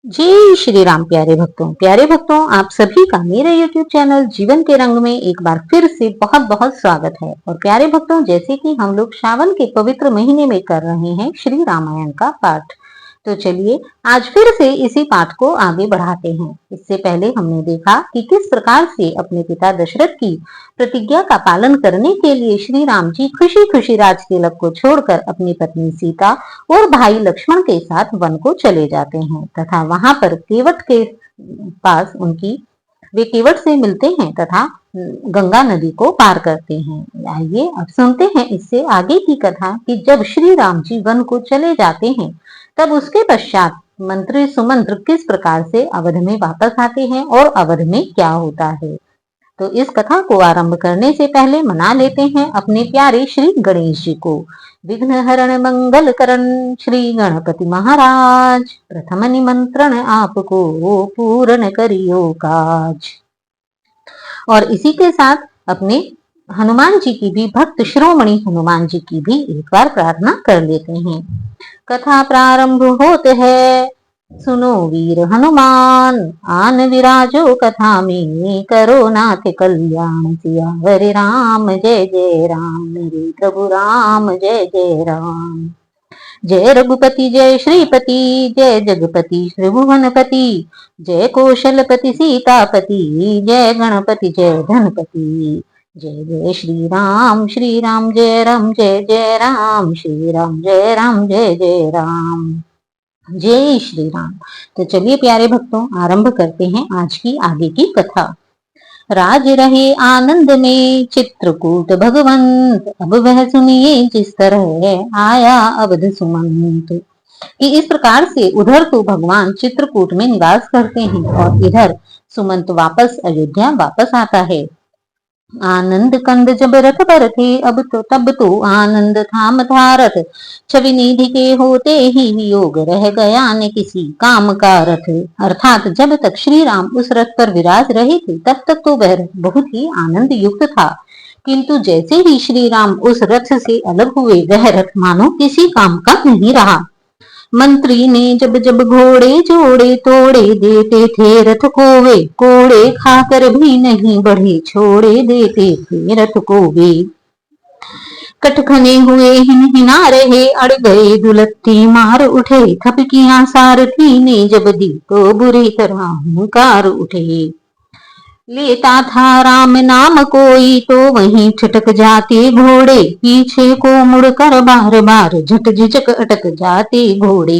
जय श्री राम। प्यारे भक्तों आप सभी का मेरे YouTube चैनल जीवन के रंग में एक बार फिर से बहुत बहुत स्वागत है। और प्यारे भक्तों, जैसे कि हम लोग श्रावण के पवित्र महीने में कर रहे हैं श्री रामायण का पाठ, तो चलिए आज फिर से इसी पाठ को आगे बढ़ाते हैं। इससे पहले हमने देखा कि किस प्रकार से अपने पिता दशरथ की प्रतिज्ञा का पालन करने के लिए श्री राम जी खुशी खुशी राजतिलक को छोड़कर अपनी पत्नी सीता और भाई लक्ष्मण के साथ वन को चले जाते हैं तथा वहां पर केवट के पास वे केवट से मिलते हैं तथा गंगा नदी को पार करते हैं। आइए अब सुनते हैं इससे आगे की कथा कि जब श्री राम जी वन को चले जाते हैं तब उसके पश्चात मंत्री सुमंत्र किस प्रकार से अवध में वापस आते हैं और अवध में क्या होता है। तो इस कथा को आरंभ करने से पहले मना लेते हैं अपने प्यारे श्री गणेश जी को। विघ्न हरण मंगल करण श्री गणपति महाराज, प्रथम निमंत्रण आपको पूर्ण करियो काज। और इसी के साथ अपने हनुमान जी की भी, भक्त शिरोमणि हनुमान जी की भी एक बार प्रार्थना कर लेते हैं। कथा प्रारंभ होते है, सुनो वीर हनुमान, आन विराजो कथा में, करो नाथ कल्याण, सियावर राम जय जय राम, मेरे प्रभु राम जय जय राम। जय रघुपति जय श्रीपति, जय जगपति त्रिभुवनपति, जय कौशलपति सीतापति, जय गणपति जय धनपति। जय जय श्री राम जय राम जय जय राम, श्री राम जय जय राम। जय श्री राम। तो चलिए प्यारे भक्तों आरंभ करते हैं आज की आगे की कथा। राज रहे आनंद में चित्रकूट भगवंत, अब वह सुनिए जिस तरह आया अवध सुमंत। कि इस प्रकार से उधर तो भगवान चित्रकूट में निवास करते हैं और इधर सुमंत वापस अयोध्या वापस आता है। आनंद कंद जब रथ पर थे, अब तो तब तो आनंद थाम था रथ, छवि निधि के होते ही वियोग रह गया न किसी काम का रथ। अर्थात जब तक श्री राम उस रथ पर विराज रहे थे तब तक तो वह रथ बहुत ही आनंद युक्त था, किंतु जैसे ही श्री राम उस रथ से अलग हुए वह रथ मानो किसी काम का नहीं रहा। मंत्री ने जब जब घोड़े जोड़े तोड़े, देते थे रथ को वे कोड़े, खाकर भी नहीं बढ़े छोड़े, देते थे रथ को वे। कटखने हुए हिना रहे, अड़ गए दुलत्ती मार उठे, थपकियां सारथी ने जब दी तो बुरी तरह हुंकार उठे। लेता था राम नाम कोई तो वहीं छटक जाते घोड़े, पीछे को मुड़कर बार बार झट झिझक अटक जाते घोड़े।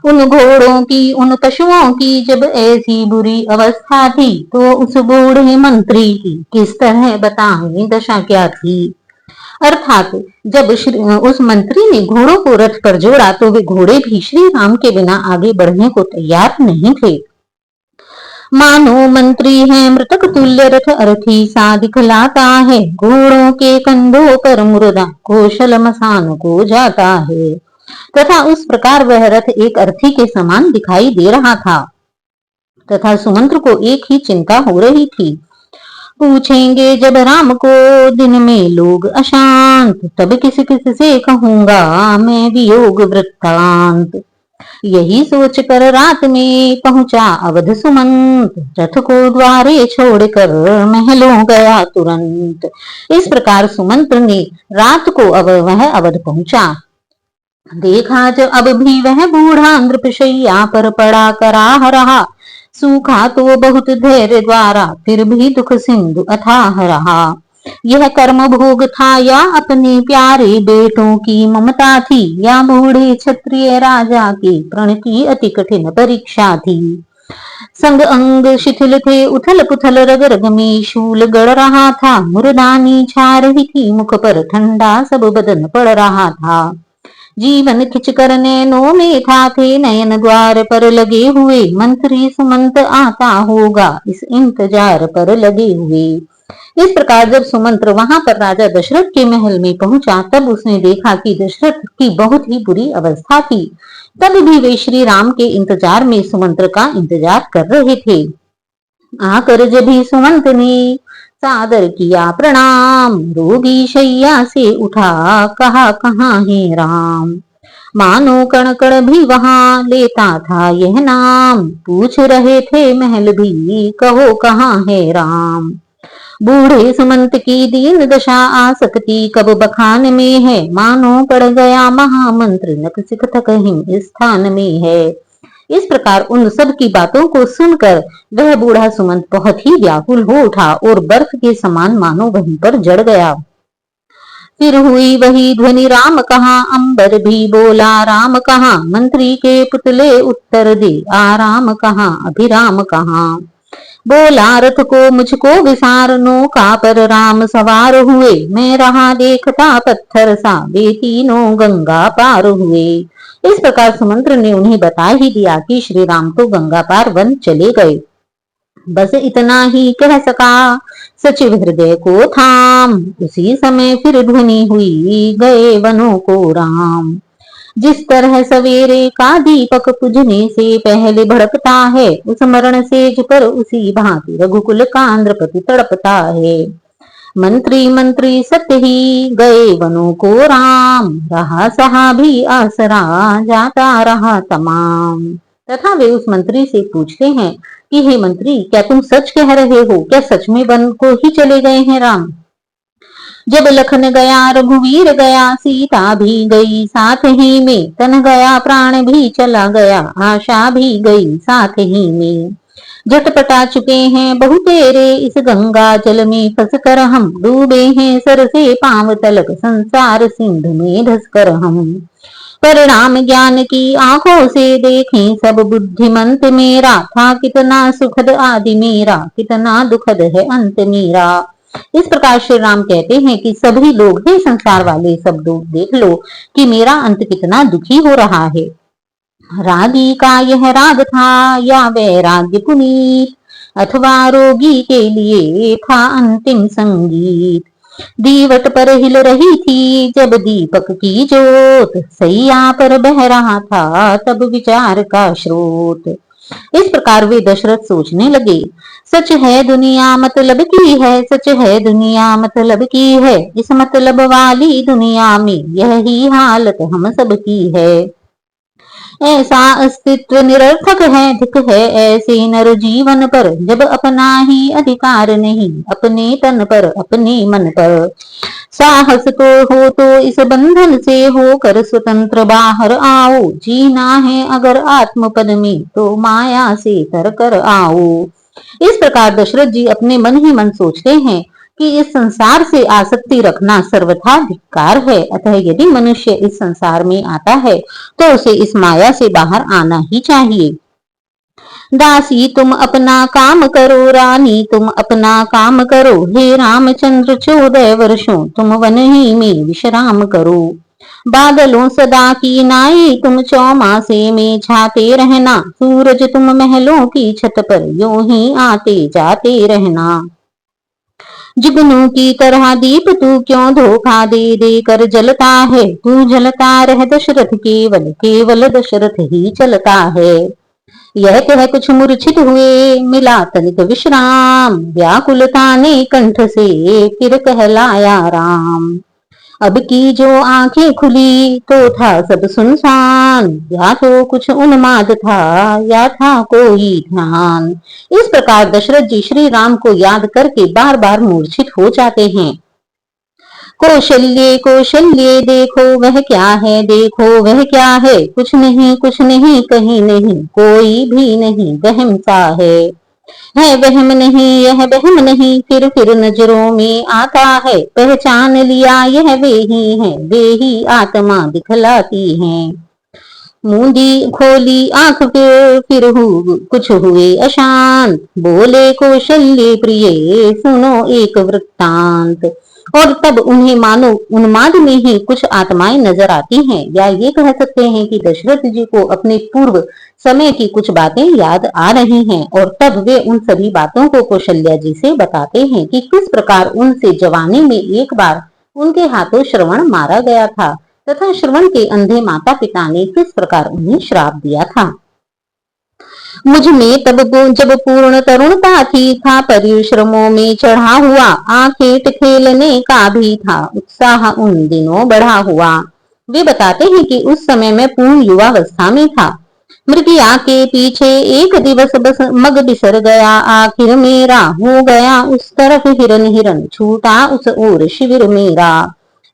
उन घोड़ों की उन पशुओं की जब ऐसी बुरी अवस्था थी तो उस बूढ़े मंत्री की किस तरह बताएं दशा क्या थी। अर्थात जब उस मंत्री ने घोड़ों को रथ पर जोड़ा तो वे घोड़े भी श्री राम के बिना आगे बढ़ने को तैयार नहीं थे। मानो मंत्री है मृतक तुल्य, रथ अर्थी सा दिखलाता है, घोड़ों के कंधों पर मुर्दा कौशल मसान को जाता है। तथा उस प्रकार वह रथ एक अर्थी के समान दिखाई दे रहा था तथा सुमंत्र को एक ही चिंता हो रही थी। पूछेंगे जब राम को दिन में लोग अशांत, तब किस किस से कहूंगा मैं वियोग वृत्तांत। यही सोचकर रात में पहुंचा अवध सुमंत, रथ को द्वारे छोड़कर महलों गया तुरंत। इस प्रकार सुमंत्र ने रात को वह अवध पहुंचा। देखा जब अब भी वह बूढ़ा नृपशैया पर पड़ा कराह रहा, सूखा तो बहुत धैर्य द्वारा फिर भी दुख सिंधु अथाह रहा। यह कर्म भोग था या अपने प्यारे बेटों की ममता थी, या बूढ़े क्षत्रिय राजा के प्रण की अति कठिन परीक्षा थी। संग अंग शिथिल थे, उथल पुथल रग रग में शूल गड़ रहा था, मुर्दानी छा रही थी मुख पर, ठंडा सब बदन पड़ रहा था। जीवन खिंच कर नैनों में था थे नयन द्वार पर लगे हुए, मंत्री सुमंत आता होगा इस इंतजार पर लगे हुए। इस प्रकार जब सुमंत्र वहां पर राजा दशरथ के महल में पहुंचा तब उसने देखा कि दशरथ की बहुत ही बुरी अवस्था थी। तब भी वे श्री राम के इंतजार में सुमंत्र का इंतजार कर रहे थे। आकर जब भी सुमंत ने सादर किया प्रणाम, रोगी शैया से उठा कहा कहाँ है राम। मानो कण कण भी वहां लेता था यह नाम, पूछ रहे थे महल भी कहो कहाँ है राम। बूढ़े सुमंत की दीन दशा आसक्ति कब बखान में है, मानो पड़ गया महामंत्र नख सिख थक हिम स्थान में है। इस प्रकार उन सब की बातों को सुनकर वह बूढ़ा सुमंत बहुत ही व्याकुल हो उठा और बर्फ के समान मानो वहीं पर जड़ गया। फिर हुई वही ध्वनि राम कहाँ, अंबर भी बोला राम कहाँ, मंत्री के पुतले उत्तर दे आराम कहाँ अभिराम कहाँ। बोला रथ को मुझको विसार, नौका पर राम सवार हुए, मैं रहा देखता पत्थर सा वे तीनों गंगा पार हुए। इस प्रकार सुमंत्र ने उन्हें बता ही दिया कि श्री राम तो गंगा पार वन चले गए। बस इतना ही कह सका सचिव हृदय को थाम, उसी समय फिर ध्वनि हुई गए वनों को राम। जिस तरह सवेरे का दीपक बुझने से पहले भड़कता है, उस मरण सेज पर उसी भांति रघुकुल का नृपति तड़पता है। मंत्री मंत्री सत्य ही गए वनों को राम, रहा सहा भी आसरा जाता रहा तमाम। तथा वे उस मंत्री से पूछते हैं कि हे मंत्री, क्या तुम सच कह रहे हो? क्या सच में वन को ही चले गए हैं राम? जब लखन गया रघुवीर गया, सीता भी गई साथ ही में, तन गया प्राण भी चला गया, आशा भी गई साथ ही में। झटपटा चुके हैं बहु तेरे इस गंगा जल में फंस कर हम, डूबे हैं सर से पांव तलक संसार सिंधु में धस कर हम। परिणाम ज्ञान की आंखों से देखें सब बुद्धिमंत मेरा, था कितना सुखद आदि मेरा, कितना दुखद है अंत मेरा। इस प्रकार श्री राम कहते हैं कि सभी लोग, हे संसार वाले सब लोग, देख लो कि मेरा अंत कितना दुखी हो रहा है। रागी का यह राग था या वैराग्य पुनीत, अथवा रोगी के लिए था अंतिम संगीत। दीवट पर हिल रही थी जब दीपक की जोत, सैया पर बह रहा था तब विचार का स्रोत। इस प्रकार वे दशरथ सोचने लगे, सच है दुनिया मतलब की है, सच है दुनिया मतलब की है, इस मतलब वाली दुनिया में यही हालत हम सब की है। ऐसा अस्तित्व निरर्थक है, धिक है ऐसे नर जीवन पर, जब अपना ही अधिकार नहीं अपने तन पर अपने मन पर। साहस तो हो तो इस बंधन से होकर स्वतंत्र बाहर आओ, जीना है अगर आत्मपद में तो माया से तर कर आओ। इस प्रकार दशरथ जी अपने मन ही मन सोचते हैं कि इस संसार से आसक्ति रखना सर्वथा धिक्कार है, अतः यदि मनुष्य इस संसार में आता है तो उसे इस माया से बाहर आना ही चाहिए। दासी तुम अपना काम करो, रानी तुम अपना काम करो, हे रामचंद्र 14 वर्षों तुम वन ही में विश्राम करो। बादलों सदा की नाई तुम चौमासे में छाते रहना, सूरज तुम महलों की छत पर यूं ही आते जाते रहना। जुगनू की तरह दीप तू क्यों धोखा दे दे कर जलता है, तू जलता रह दशरथ केवल केवल दशरथ ही चलता है। यह कह कुछ मूर्छित हुए मिला तनिक विश्राम, व्याकुलता ने कंठ से फिर कहलाया राम। अब की जो आंखें खुली तो था सब सुनसान, या तो कुछ उन्माद था या था कोई ध्यान। इस प्रकार दशरथ जी श्री राम को याद करके बार बार मूर्छित हो जाते हैं। कौशल्य कौशल्य देखो वह क्या है, देखो वह क्या है, कुछ नहीं कहीं नहीं कोई भी नहीं, वहम सा है वहम नहीं यह वहम नहीं, फिर नजरों में आता है, पहचान लिया यह वे ही आत्मा दिखलाती हैं। मूंदी खोली आंख फिर कुछ हुए अशांत, बोले कौशल्य प्रिय सुनो एक वृत्तांत। और तब उन्हें मानो उन्माद में ही कुछ आत्माएं नजर आती हैं, या ये कह सकते हैं कि दशरथ जी को अपने पूर्व समय की कुछ बातें याद आ रही हैं, और तब वे उन सभी बातों को कौशल्या जी से बताते हैं कि किस प्रकार उनसे जवानी में एक बार उनके हाथों श्रवण मारा गया था, तथा श्रवण के अंधे माता पिता ने किस प्रकार उन्हें श्राप दिया था। मुझ में तब जब पूर्ण तरुणता थी, था परिश्रमों में चढ़ा हुआ, आखेट खेलने का भी था उत्साह उन दिनों बढ़ा हुआ। वे बताते हैं कि उस समय मैं पूर्ण युवावस्था में था। मृगिया के पीछे एक दिवस बस मग बिसर गया, आखिर मेरा हो गया उस तरफ हिरन, हिरन छूटा उस ओर शिविर मेरा।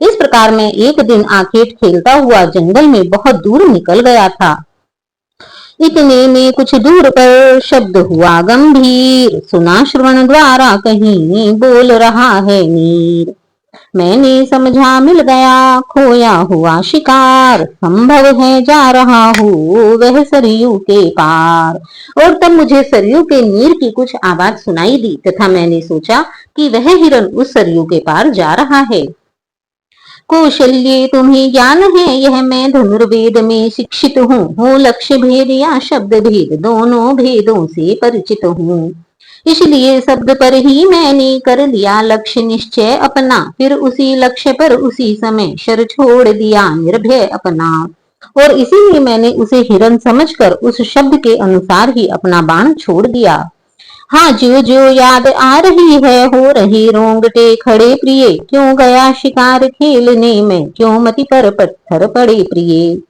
इस प्रकार मैं एक दिन आखेट खेलता हुआ जंगल में बहुत दूर निकल गया था। इतने में कुछ दूर पर शब्द हुआ गंभीर, सुना श्रवण द्वारा कहीं बोल रहा है नीर। मैंने समझा मिल गया खोया हुआ शिकार, संभव है जा रहा हूँ वह सरयू के पार। और तब मुझे सरयू के नीर की कुछ आवाज सुनाई दी तथा मैंने सोचा कि वह हिरन उस सरयू के पार जा रहा है। कौशल्य तुम्हें ज्ञान है यह मैं धनुर्वेद में शिक्षित हूँ लक्ष्य भेद या शब्द भेद दोनों भेदों से परिचित हूँ। इसलिए शब्द पर ही मैंने कर लिया लक्ष्य निश्चय अपना, फिर उसी लक्ष्य पर उसी समय शर छोड़ दिया निर्भय अपना। और इसीलिए मैंने उसे हिरन समझकर उस शब्द के अनुसार ही अपना बाण छोड़ दिया। हाँ, जो जो याद आ रही है हो रही रोंगटे खड़े प्रिय, क्यों गया शिकार खेलने में क्यों मति पर पत्थर पड़े प्रिय।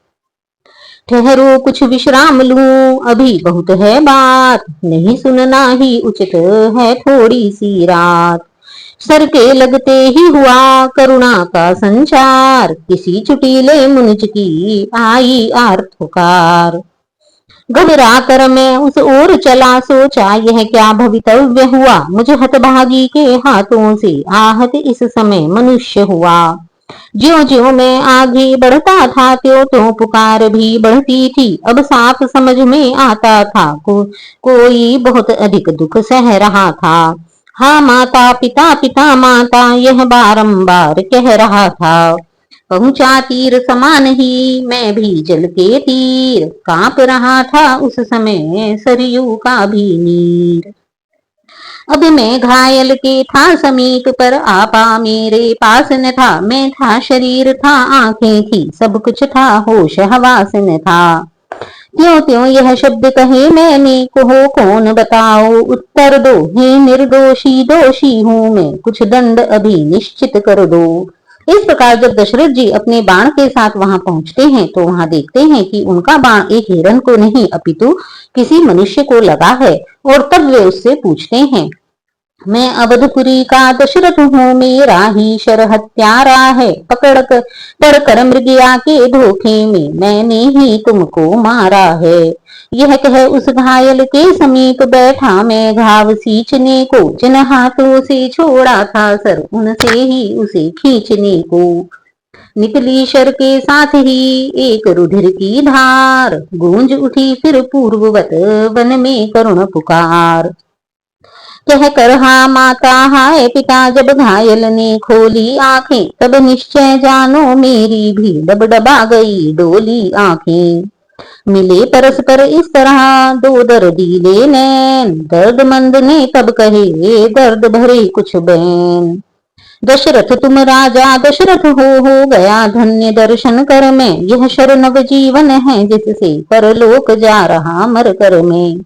ठहरो कुछ विश्राम लूं अभी बहुत है बात, नहीं सुनना ही उचित है थोड़ी सी रात। सर के लगते ही हुआ करुणा का संचार, किसी चुटीले मुनिज की आई आर्त पुकार। घबरा कर मैं उस ओर चला, सोचा यह क्या भवितव्य हुआ, मुझे हतभागी के हाथों से आहत इस समय मनुष्य हुआ। ज्यो ज्यो मैं आगे बढ़ता था त्यों त्यों पुकार भी बढ़ती थी, अब साफ समझ में आता था कोई बहुत अधिक दुख सह रहा था। हाँ माता पिता पिता माता यह बारंबार कह रहा था। पहुंचा तीर समान ही मैं भी जल के तीर, कांप रहा था उस समय सरयू का भी नीर। अब मैं घायल के था समीप पर आपा मेरे पास न था, मैं था शरीर था आंखें थी सब कुछ था होश हवास न था। त्यों त्यों यह शब्द कहे मैंने कहो कौन बताओ उत्तर दो, हे निर्दोषी दोषी हूं मैं कुछ दंड अभी निश्चित कर दो। इस प्रकार जब दशरथ जी अपने बाण के साथ वहां पहुंचते हैं तो वहां देखते हैं कि उनका बाण एक हिरण को नहीं अपितु किसी मनुष्य को लगा है। और तब वे उससे पूछते हैं, मैं अवधपुरी का दशरथ हूँ मेरा ही शर हत्यारा है, पकड़ कर मृगया के धोखे में मैंने ही तुमको मारा है। यह कह उस घायल के समीप बैठा मैं घाव सींचने को, जिन हाथों से छोड़ा था सर उनसे ही उसे खींचने को। निकली शर के साथ ही एक रुधिर की धार, गूंज उठी फिर पूर्ववत वन में करुण पुकार। कह कर हा माता हाय पिता जब घायल ने खोली आंखें, तब निश्चय जानो मेरी भी डबडबा गई डोली आंखें। मिले परस्पर इस तरह दो दर्दीले नैन, दर्द मंद ने तब कहे दर्द भरे कुछ बैन। दशरथ तुम राजा दशरथ हो गया धन्य दर्शन कर में, यह शर नव जीवन है जिससे परलोक जा रहा मर कर में।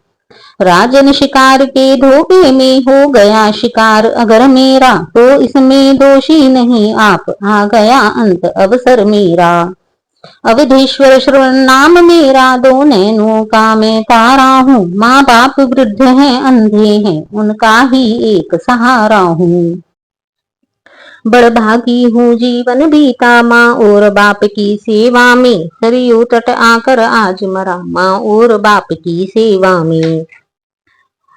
राजन शिकार के धोखे में हो गया शिकार अगर मेरा, तो इसमें दोषी नहीं आप आ गया अंत अवसर मेरा। अवधेश्वर श्रवण नाम मेरा दो नैनों का मैं तारा हूँ, माँ बाप वृद्ध हैं अंधे हैं उनका ही एक सहारा हूँ। बड़भागी हूँ जीवन बीता माँ और बाप की सेवा में, सरयू तट आकर आज मरा माँ और बाप की सेवा में।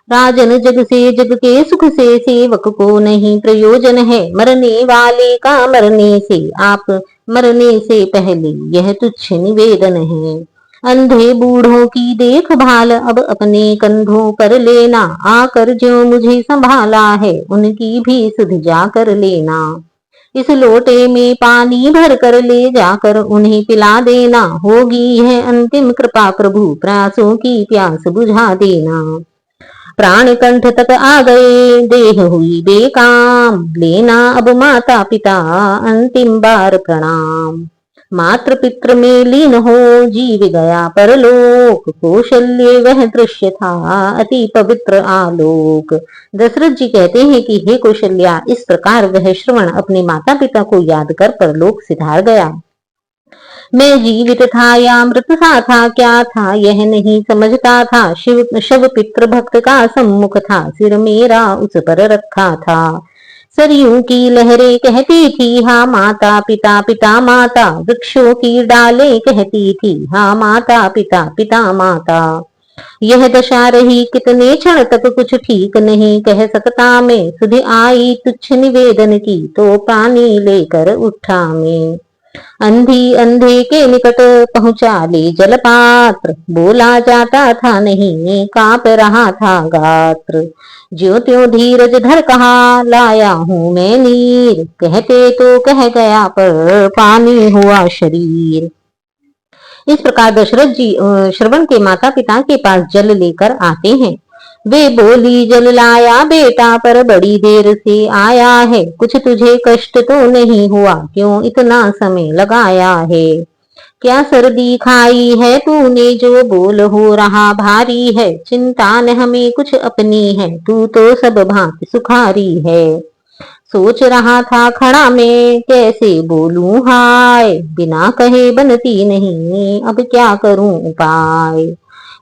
राजन जग से जग के सुख से सेवक को नहीं प्रयोजन है, मरने वाले का मरने से आप मरने से पहले यह तुच्छ निवेदन है। अंधे बूढ़ों की देखभाल अब अपने कंधों पर लेना, आकर जो मुझे संभाला है उनकी भी सुध जा कर लेना। इस लोटे में पानी भर कर ले जाकर उन्हें पिला देना, होगी यह अंतिम कृपा प्रभु प्यासों की प्यास बुझा देना। प्राण कंठ तक आ गए देह हुई बेकाम, लेना अब माता पिता अंतिम बार प्रणाम। मात्र पित्र में लीन हो जीव गया परलोक, कौशल्य वह दृश्य था अति पवित्र आलोक। दशरथ जी कहते हैं कि हे कौशल्या, इस प्रकार वह श्रवण अपने माता पिता को याद कर परलोक सिधार गया। मैं जीवित था या मृत सा था, क्या था यह नहीं समझता था। शिव शव पितृ भक्त का सम्मुख था, सिर मेरा उस पर रखा था। सरयू की लहरें कहती थी हाँ माता पिता पिता माता, वृक्षों की डालें कहती थी हाँ माता पिता पिता माता। यह दशा रही कितने क्षण तक कुछ ठीक नहीं कह सकता मैं, सुध आई तुच्छ निवेदन की तो पानी लेकर उठा मैं। अंधी अंधे के निकट पहुंचा ले जल पात्र, बोला जाता था नहीं कांप रहा था गात्र। ज्यों त्यों धीरज धर कहा लाया हूं मैं नीर, कहते तो कह गया पर पानी हुआ शरीर। इस प्रकार दशरथ जी श्रवण के माता पिता के पास जल लेकर आते हैं। वे बोली जल लाया बेटा पर बड़ी देर से आया है, कुछ तुझे कष्ट तो नहीं हुआ, क्यों इतना समय लगाया है। क्या सर्दी खाई है तूने जो बोल हो रहा भारी है, चिंता न हमें कुछ अपनी है, तू तो सब भांति सुखारी है। सोच रहा था खड़ा मैं कैसे बोलूं हाय, बिना कहे बनती नहीं अब क्या करूं उपाय।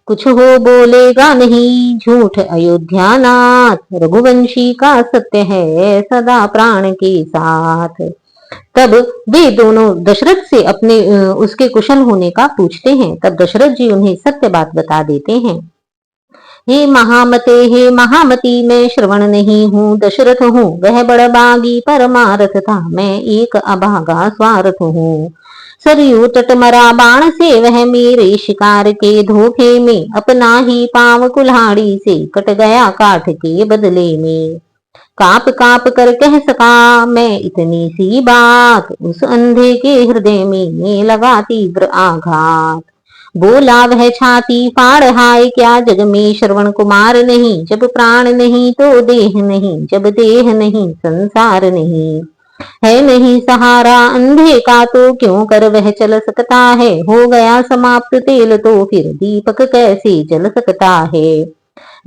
कुछ हो बोलेगा नहीं झूठ अयोध्या नाथ, रघुवंशी का सत्य है सदा प्राण के साथ। तब वे दोनों दशरथ से अपने उसके कुशल होने का पूछते हैं। तब दशरथ जी उन्हें सत्य बात बता देते हैं। हे महामती मैं श्रवण नहीं हूँ दशरथ हूँ, वह बड़बागी परमारथ था, मैं एक अभागा स्वार्थ हूँ। सरयू तट मरा बाण से वह मेरे शिकार के धोखे में, अपना ही पांव कुल्हाड़ी से कट गया काठ के बदले में। काप काप कर कह सका मैं इतनी सी बात, उस अंधे के हृदय में लगा तीव्र आघात। बोला वह छाती फाड़ हाय क्या जग में श्रवण कुमार नहीं, जब प्राण नहीं तो देह नहीं, जब देह नहीं संसार नहीं। है नहीं सहारा अंधे का तो क्यों कर वह चल सकता है, हो गया समाप्त तेल तो फिर दीपक कैसे जल सकता है।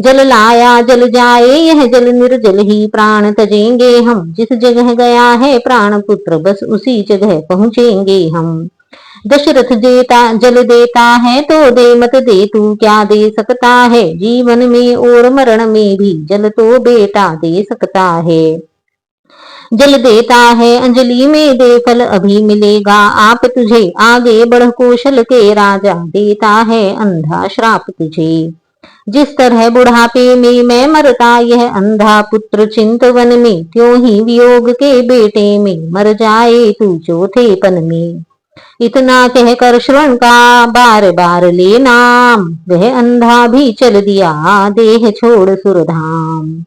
जल लाया जल जाए यह जल निर्जल ही प्राण तजेंगे हम, जिस जगह गया है प्राण पुत्र बस उसी जगह पहुंचेंगे हम। दशरथ देता जल देता है तो दे मत दे तू क्या दे सकता है, जीवन में और मरण में भी जल तो बेटा दे सकता है। जल देता है अंजलि में दे फल अभी मिलेगा आप तुझे, आगे बढ़ कौशल के राजा देता है अंधा श्राप तुझे। जिस तरह बुढ़ापे में मैं मरता यह अंधा पुत्र चिंतवन में, त्यों ही वियोग के बेटे में मर जाए तू चौथे पन में। इतना कहकर श्रवण का बार बार ले नाम, वह अंधा भी चल दिया देह छोड़ सुरधाम।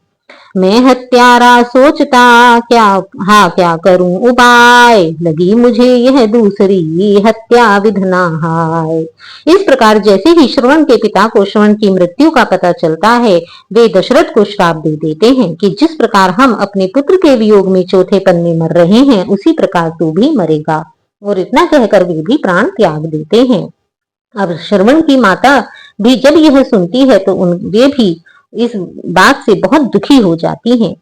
मैं हत्यारा सोचता क्या क्या करूं उपाय, लगी मुझे यह दूसरी हत्या विधना हाय। इस प्रकार जैसे ही श्रवण के पिता को श्रवण की मृत्यु का पता चलता है, वे दशरथ को श्राप दे देते हैं कि जिस प्रकार हम अपने पुत्र के वियोग में चौथे पन में मर रहे हैं, उसी प्रकार तू भी मरेगा। और इतना कहकर वे भी प्राण त्याग देते हैं। अब श्रवण की माता भी जब यह सुनती है तो वे भी इस बात से बहुत दुखी हो जाती हैं।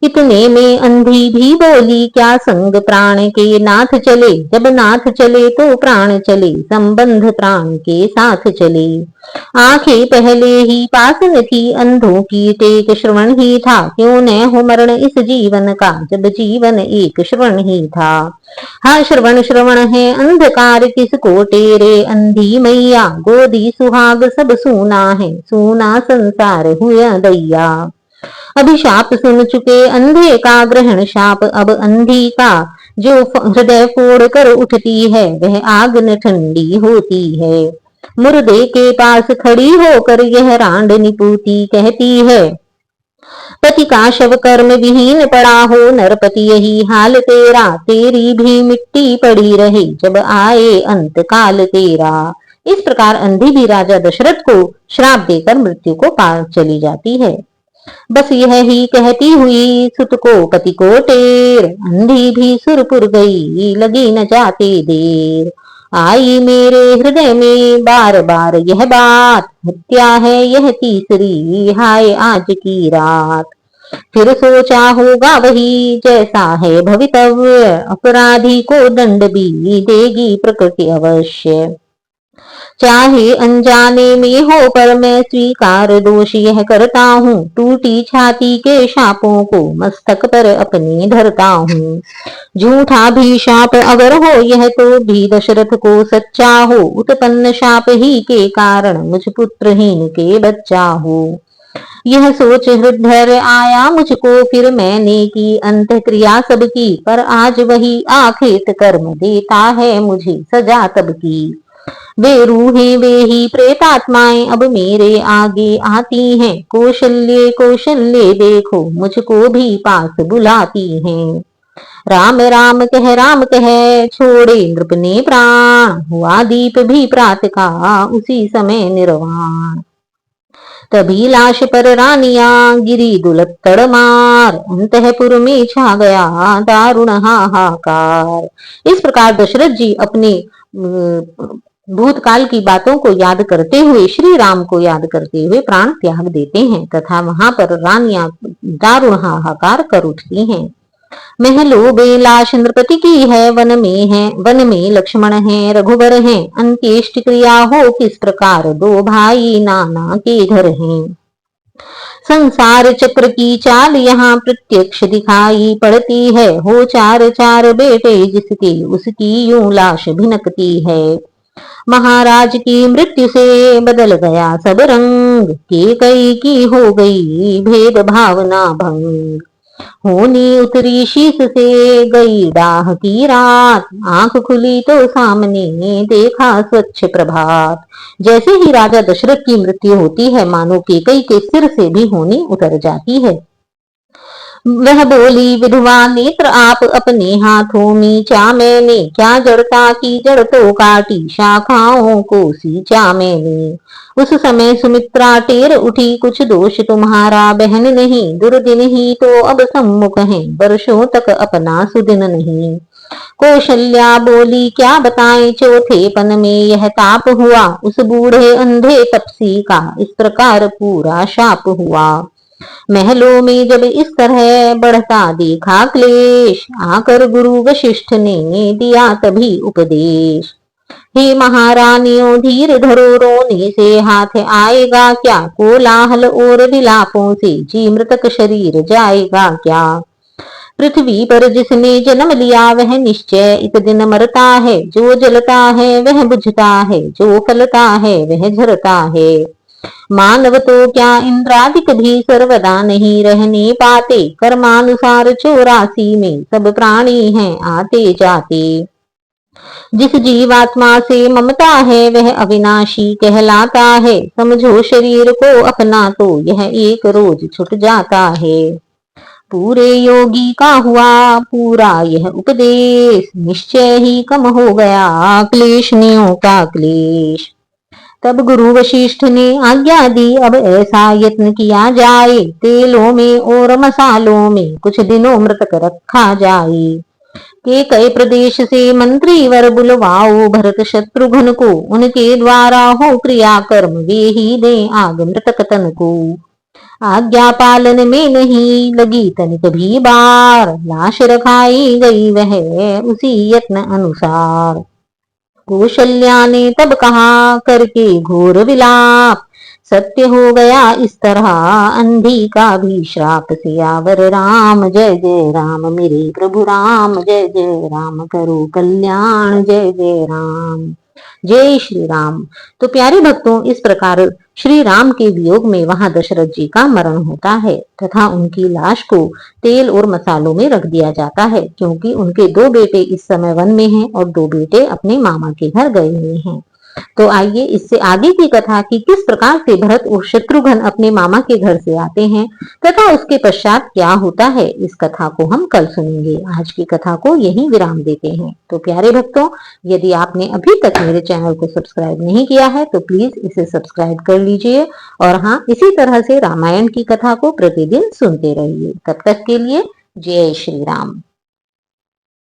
इतने में अंधी भी बोली क्या संग प्राण के नाथ चले, जब नाथ चले तो प्राण चले, संबंध प्राण के साथ चले। आंखें पहले ही पास न थी अंधों की, टेक श्रवण ही था, क्यों न हो मरण इस जीवन का, जब जीवन एक श्रवण ही था। हाँ श्रवण श्रवण है अंधकार किसको टेरे, अंधी मैया गोदी सुहाग सब सूना है, सूना संसार हुआ दैया। अभिशाप सुन चुके अंधे का ग्रहण शाप अब अंधी का, जो हृदय फोड़ कर उठती है वह आग न ठंडी होती है। मुर्दे के पास खड़ी होकर यह रांड निपूती कहती है, पति का शव कर्म विहीन पड़ा हो नरपति यही हाल तेरा, तेरी भी मिट्टी पड़ी रहे जब आए अंत काल तेरा। इस प्रकार अंधी भी राजा दशरथ को श्राप देकर मृत्यु को पार चली जाती है। बस यह ही कहती हुई सुत को पति को टेर, अंधी भी सुरपुर गई लगी न जाते देर। आई मेरे हृदय में बार बार यह बात, हत्या है यह तीसरी हाय आज की रात। फिर सोचा होगा वही जैसा है भवितव्य, अपराधी को दंड भी देगी प्रकृति अवश्य। चाहे अनजाने में हो पर मैं स्वीकार दोष यह करता हूँ, टूटी छाती के शापों को मस्तक पर अपने धरता हूँ। झूठा भी शाप अगर हो यह तो भी दशरथ को सच्चा हो, उत्पन्न शाप ही के कारण मुझ पुत्रहीन के बच्चा हो। यह सोच हृदय आया मुझको, फिर मैंने की अंत क्रिया सबकी, पर आज वही आखेत कर्म देता है मुझे सजा तब की। वे रूहें वे ही प्रेतात्माएं अब मेरे आगे आती हैं, कौशल्य कौशल्य देखो मुझको भी पास बुलाती हैं। राम कह छोड़े नृप ने प्राण, हुआ दीप भी प्रात का उसी समय निर्वाण। तभी लाश पर रानिया गिरी दुलत्तड़ मार, अंतःपुर में छा गया दारुण हाहाकार। इस प्रकार दशरथ जी अपने भूतकाल की बातों को याद करते हुए, श्री राम को याद करते हुए प्राण त्याग देते हैं तथा वहां पर रानियां दारुण हाहाकार कर उठती हैं। महलो बेलाश नृपति की है, वन में लक्ष्मण है रघुबर है, अंत्येष्टि क्रिया हो किस प्रकार दो भाई नाना के घर हैं। संसार चक्र की चाल यहाँ प्रत्यक्ष दिखाई पड़ती है, हो चार चार बेटे जिसके उसकी यूं लाश भिनकती है। महाराज की मृत्यु से बदल गया सब रंग, के कई की हो गई भेद भावना भंग। होनी उतरी शीश से गई डाह की रात, आंख खुली तो सामने देखा स्वच्छ प्रभात। जैसे ही राजा दशरथ की मृत्यु होती है मानो केकई के सिर से भी होनी उतर जाती है। वह बोली विधवा नेत्र आप अपने हाथों मीचा मैंने, क्या जड़ता की जड़ तो काटी शाखाओं को सींचा मैंने। उस समय सुमित्रा टेर उठी कुछ दोष तुम्हारा बहन नहीं, दुर्दिन ही तो अब सम्मुख है वर्षों तक अपना सुदिन नहीं। कौशल्या बोली क्या बताएं चौथे पन में यह ताप हुआ, उस बूढ़े अंधे तपसी का इस प्रकार पूरा शाप हुआ। महलों में जब इस तरह बढ़ता देखा क्लेश, आकर गुरु वशिष्ठ ने दिया तभी उपदेश। हे महारानियों धीर धरो रोने से हाथ आएगा क्या, कोलाहल और विलापों से जी मृतक शरीर जाएगा क्या। पृथ्वी पर जिसने जन्म लिया वह निश्चय एक दिन मरता है, जो जलता है वह बुझता है, जो फलता है वह झरता है। मानव तो क्या इंद्रादिक भी सर्वदा नहीं रहने पाते, कर्मानुसार 84 में सब प्राणी हैं आते जाते। जिस जीवात्मा से ममता है वह अविनाशी कहलाता है, समझो शरीर को अपना तो यह एक रोज छुट जाता है। पूरे योगी का हुआ पूरा यह उपदेश, निश्चय ही कम हो गया क्लेशनियों का क्लेश। तब गुरु वशिष्ठ ने आज्ञा दी अब ऐसा यत्न किया जाए, तेलों में और मसालों में कुछ दिनों मृतक रखा जाए। के कई प्रदेश से मंत्री वर बुलवाओ भरत शत्रुघ्न को, उनके द्वारा हो क्रिया कर्म वे ही दे आग मृतक तन को। आज्ञा पालन में नहीं लगी तनिक भी बार, लाश रखाई गई वह उसी यत्न अनुसार। कौशल्या ने तब कहा करके घोर विलाप, सत्य हो गया इस तरह अंधी का भी श्राप। सियावर राम जय जय राम, मेरे प्रभु राम जय जय राम, करो कल्याण जय जय राम। जय श्री राम। तो प्यारे भक्तों इस प्रकार श्री राम के वियोग में वहां दशरथ जी का मरण होता है तथा उनकी लाश को तेल और मसालों में रख दिया जाता है, क्योंकि उनके 2 बेटे इस समय वन में हैं और 2 बेटे अपने मामा के घर गए हुए हैं। तो आइए इससे आगे की कथा की किस प्रकार से भरत और शत्रुघ्न अपने मामा के घर से आते हैं तथा उसके पश्चात क्या होता है, इस कथा को हम कल सुनेंगे। आज की कथा को यहीं विराम देते हैं। तो प्यारे भक्तों यदि आपने अभी तक मेरे चैनल को सब्सक्राइब नहीं किया है तो प्लीज इसे सब्सक्राइब कर लीजिए और हाँ इसी तरह से रामायण की कथा को प्रतिदिन सुनते रहिए। तब तक के लिए जय श्री राम।